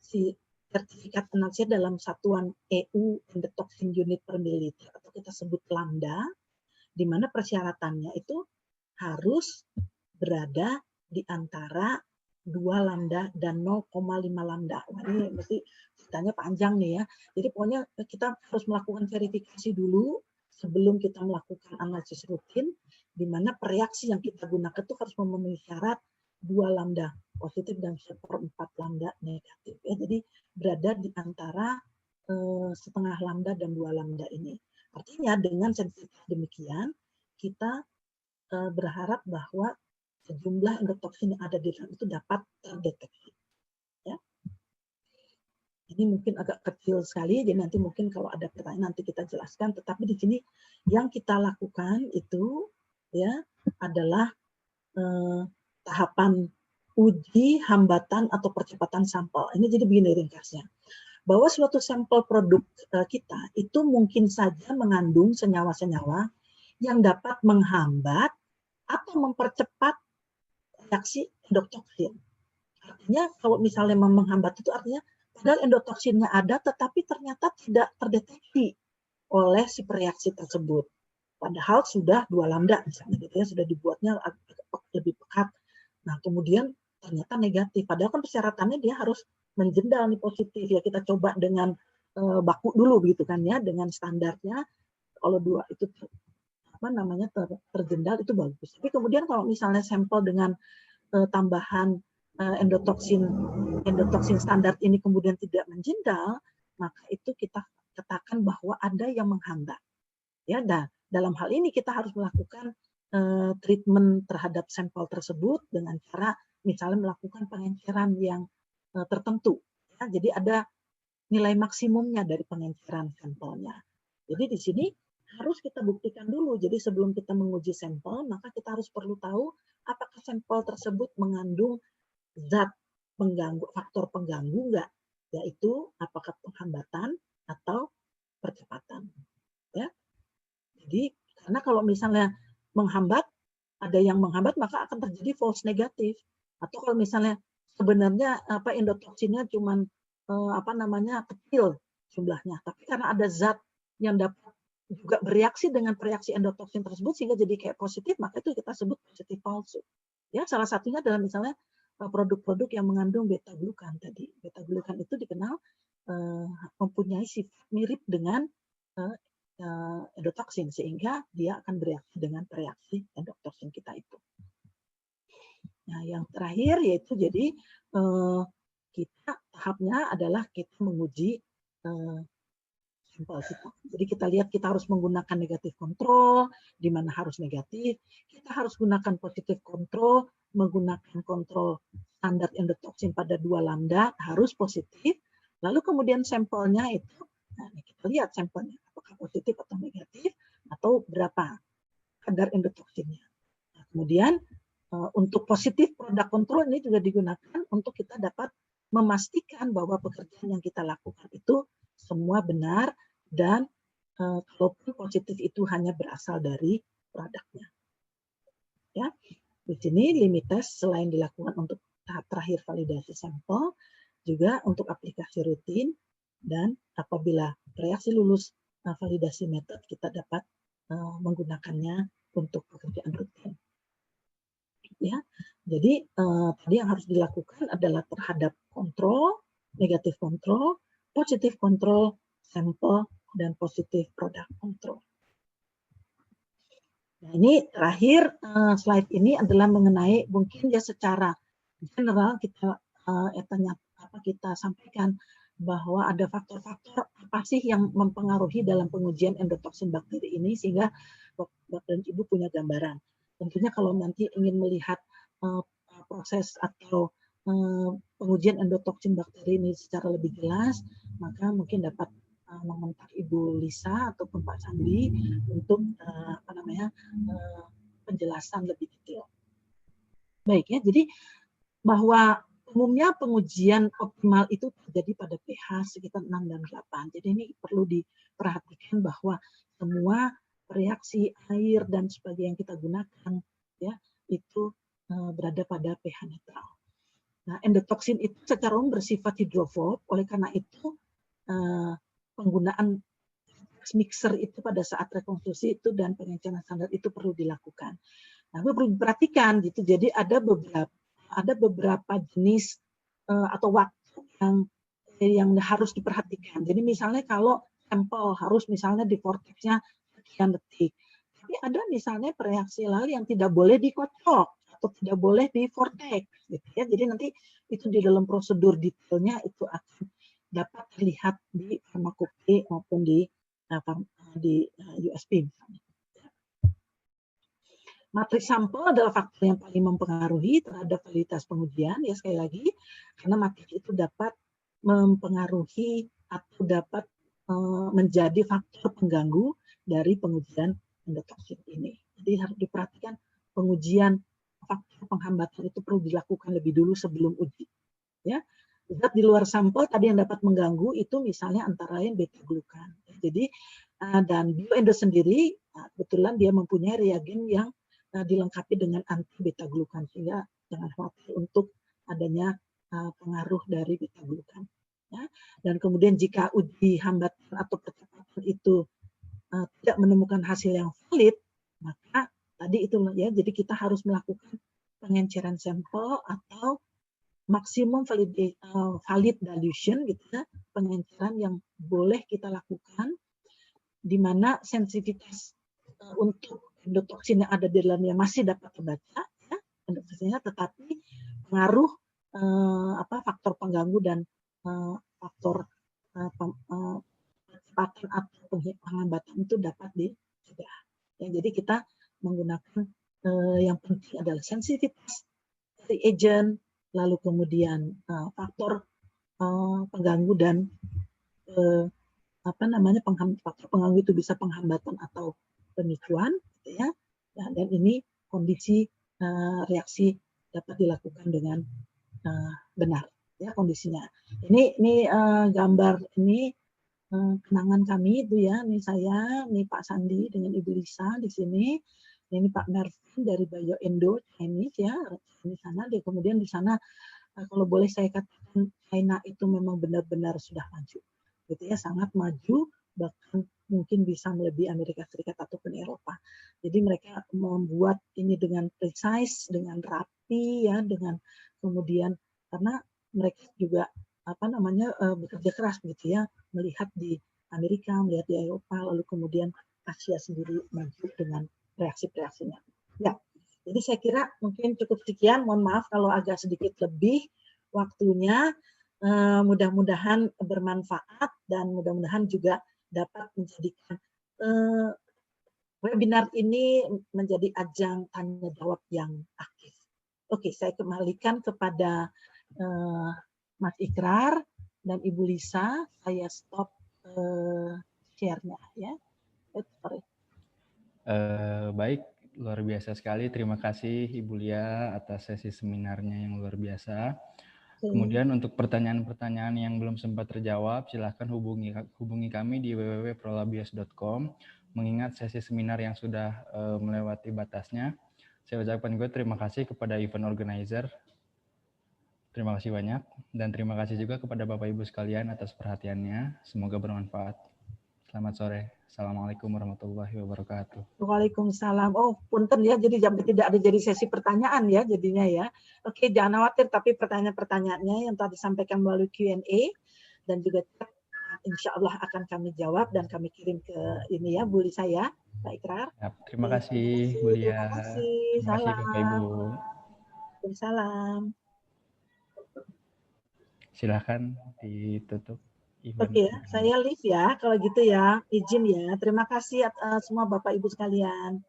si sertifikat analisis dalam satuan EU endotoksin unit per mililiter atau kita sebut lambda, di mana persyaratannya itu harus berada di antara 2 lambda dan 0,5 lambda. Nah, ini mesti ceritanya panjang nih ya. Jadi pokoknya kita harus melakukan verifikasi dulu sebelum kita melakukan analisis rutin, di mana reaksi yang kita gunakan itu harus memenuhi syarat 2 lambda positif dan 1/4 lambda negatif. Ya, jadi berada di antara setengah lambda dan 2 lambda ini. Artinya dengan sensitivitas demikian, kita berharap bahwa sejumlah endotoksin yang ada di dalam itu dapat terdeteksi. Ya. Ini mungkin agak kecil sekali, jadi nanti mungkin kalau ada pertanyaan nanti kita jelaskan. Tetapi di sini yang kita lakukan itu ya adalah tahapan uji hambatan atau percepatan sampel. Ini jadi begini ringkasnya. Bahwa suatu sampel produk kita itu mungkin saja mengandung senyawa-senyawa yang dapat menghambat atau mempercepat reaksi endotoksin. Artinya kalau misalnya menghambat itu artinya padahal endotoksinnya ada tetapi ternyata tidak terdeteksi oleh si reaksi tersebut. Padahal sudah 2 lambda misalnya gitu ya, sudah dibuatnya lebih pekat. Nah, kemudian ternyata negatif. Padahal kan persyaratannya dia harus menjendal nih positif ya. Kita coba dengan baku dulu begitu kan ya, dengan standarnya. Kalau 2 itu terjendal itu bagus. Tapi kemudian kalau misalnya sampel dengan tambahan endotoksin standar ini kemudian tidak menjendal, maka itu kita katakan bahwa ada yang menghambat. Ya, dalam hal ini kita harus melakukan treatment terhadap sampel tersebut dengan cara misalnya melakukan pengenceran yang tertentu. Ya, jadi ada nilai maksimumnya dari pengenceran sampelnya. Jadi di sini harus kita buktikan dulu. Jadi sebelum kita menguji sampel, maka kita harus perlu tahu apakah sampel tersebut mengandung zat pengganggu, faktor pengganggu enggak, yaitu apakah penghambatan atau percepatan. Ya. Jadi karena kalau misalnya menghambat, ada yang menghambat maka akan terjadi false negatif. Atau kalau misalnya sebenarnya endotoksinnya cuman kecil jumlahnya, tapi karena ada zat yang dapat juga bereaksi dengan reaksi endotoksin tersebut sehingga jadi kayak positif, maka itu kita sebut positif palsu. Ya, salah satunya adalah misalnya produk-produk yang mengandung beta glukan tadi. Beta glukan itu dikenal mempunyai sifat mirip dengan endotoksin sehingga dia akan bereaksi dengan reaksi endotoksin kita itu. Nah, yang terakhir yaitu jadi kita tahapnya adalah kita menguji sampel kita. Jadi kita lihat kita harus menggunakan negatif kontrol, di mana harus negatif. Kita harus gunakan positif kontrol, menggunakan kontrol standar endotoksin pada 2 lambda harus positif. Lalu kemudian sampelnya itu, nah kita lihat sampelnya apakah positif atau negatif atau berapa kadar endotoksinnya. Nah, kemudian untuk positif produk kontrol ini juga digunakan untuk kita dapat memastikan bahwa pekerjaan yang kita lakukan itu semua benar dan kalaupun positif itu hanya berasal dari produknya. Ya, di sini limit test selain dilakukan untuk tahap terakhir validasi sampel, juga untuk aplikasi rutin dan apabila reaksi lulus validasi metode kita dapat menggunakannya untuk pekerjaan rutin. Ya, jadi tadi yang harus dilakukan adalah terhadap kontrol, negatif kontrol, positif kontrol, sampel, dan positif produk kontrol. Nah, ini terakhir slide ini adalah mengenai mungkin ya secara general kita kita sampaikan bahwa ada faktor-faktor apa sih yang mempengaruhi dalam pengujian endotoksin bakteri ini sehingga Bapak dan Ibu punya gambaran. Tentunya kalau nanti ingin melihat proses atau pengujian endotoksin bakteri ini secara lebih jelas, maka mungkin dapat mengontak Ibu Lisa ataupun Pak Sandi untuk penjelasan lebih detail. Baik ya, jadi bahwa umumnya pengujian optimal itu terjadi pada pH sekitar 6 dan 8. Jadi ini perlu diperhatikan bahwa semua reaksi air dan sebagainya yang kita gunakan ya itu berada pada pH netral. Nah, endotoksin itu secara umum bersifat hidrofob, oleh karena itu penggunaan mixer itu pada saat rekonstruksi itu dan pengenceran standar itu perlu dilakukan. Nah, perlu diperhatikan gitu. Jadi ada beberapa jenis atau waktu yang harus diperhatikan. Jadi misalnya kalau sampel harus misalnya di vortexnya sekian detik. Tapi ada misalnya reaksi lain yang tidak boleh dikocok atau tidak boleh di vortex gitu ya. Jadi nanti itu di dalam prosedur detailnya itu akan dapat terlihat di farmakope maupun di USP misalnya. Matriks sampel adalah faktor yang paling mempengaruhi terhadap validitas pengujian ya sekali lagi karena matriks itu dapat mempengaruhi atau dapat menjadi faktor pengganggu dari pengujian endotoksin ini. Jadi harus diperhatikan pengujian faktor penghambatan itu perlu dilakukan lebih dulu sebelum uji. Ya, zat di luar sampel tadi yang dapat mengganggu itu misalnya antara lain beta glukan. Jadi dan bioendo sendiri kebetulan dia mempunyai reagen yang dilengkapi dengan anti beta glukan sehingga jangan khawatir untuk adanya pengaruh dari beta glukan. Ya. Dan kemudian jika uji hambatan atau percepatan itu tidak menemukan hasil yang valid, maka tadi itu ya, jadi kita harus melakukan pengenceran sampel atau maksimum valid dilution gitu ya, pengenceran yang boleh kita lakukan, di mana sensitivitas untuk endotoksin yang ada di dalamnya masih dapat terbaca, ya, endotoksinnya, tetapi pengaruh faktor pengganggu dan faktor percepatan atau penghambatan itu dapat dicegah. Ya, jadi kita menggunakan yang penting adalah sensitivitas dari agent, lalu kemudian faktor pengganggu dan faktor pengganggu itu bisa penghambatan atau pemicuan, gitu ya. Dan ini kondisi reaksi dapat dilakukan dengan benar, ya kondisinya. Ini gambar ini kenangan kami itu ya. Ini saya, ini Pak Sandi dengan Ibu Lisa di sini. Ini Pak Mervin dari BioEndo Chinese ya, di sana. Dia kemudian di sana kalau boleh saya katakan China itu memang benar-benar sudah maju, gitu ya, sangat maju, bahkan mungkin bisa melebihi Amerika Serikat ataupun Eropa. Jadi mereka membuat ini dengan precise, dengan rapi ya, dengan kemudian karena mereka juga bekerja keras gitu ya, melihat di Amerika, melihat di Eropa, lalu kemudian Asia sendiri maju dengan reaksi-reaksinya. Ya, jadi saya kira mungkin cukup sekian. Mohon maaf kalau agak sedikit lebih waktunya. Mudah-mudahan bermanfaat dan mudah-mudahan juga dapat menjadikan webinar ini menjadi ajang tanya jawab yang aktif. Oke, saya kembalikan kepada Mas Ikrar dan Ibu Lisa. Saya stop share-nya ya. Sorry. Baik, luar biasa sekali. Terima kasih Ibu Lia atas sesi seminarnya yang luar biasa. Kemudian untuk pertanyaan-pertanyaan yang belum sempat terjawab, silahkan hubungi kami di www.prolabios.com. Mengingat sesi seminar yang sudah melewati batasnya, saya ucapkan juga terima kasih kepada event organizer. Terima kasih banyak. Dan terima kasih juga kepada Bapak Ibu sekalian atas perhatiannya. Semoga bermanfaat. Selamat sore. Assalamualaikum warahmatullahi wabarakatuh. Waalaikumsalam. Oh, punten ya, jadi tidak ada jadi sesi pertanyaan ya jadinya ya. Oke, jangan khawatir, tapi pertanyaan-pertanyaannya yang tadi disampaikan melalui Q&A dan juga insya Allah akan kami jawab dan kami kirim ke ini ya, Bu Lisa ya, Pak Ikrar. Ya, terima kasih, Bu Lia. Terima kasih. Terima kasih, Bapak Ibu. Salam. Silahkan ditutup. Oke ya, saya live ya, kalau gitu ya, izin ya. Terima kasih semua Bapak Ibu sekalian.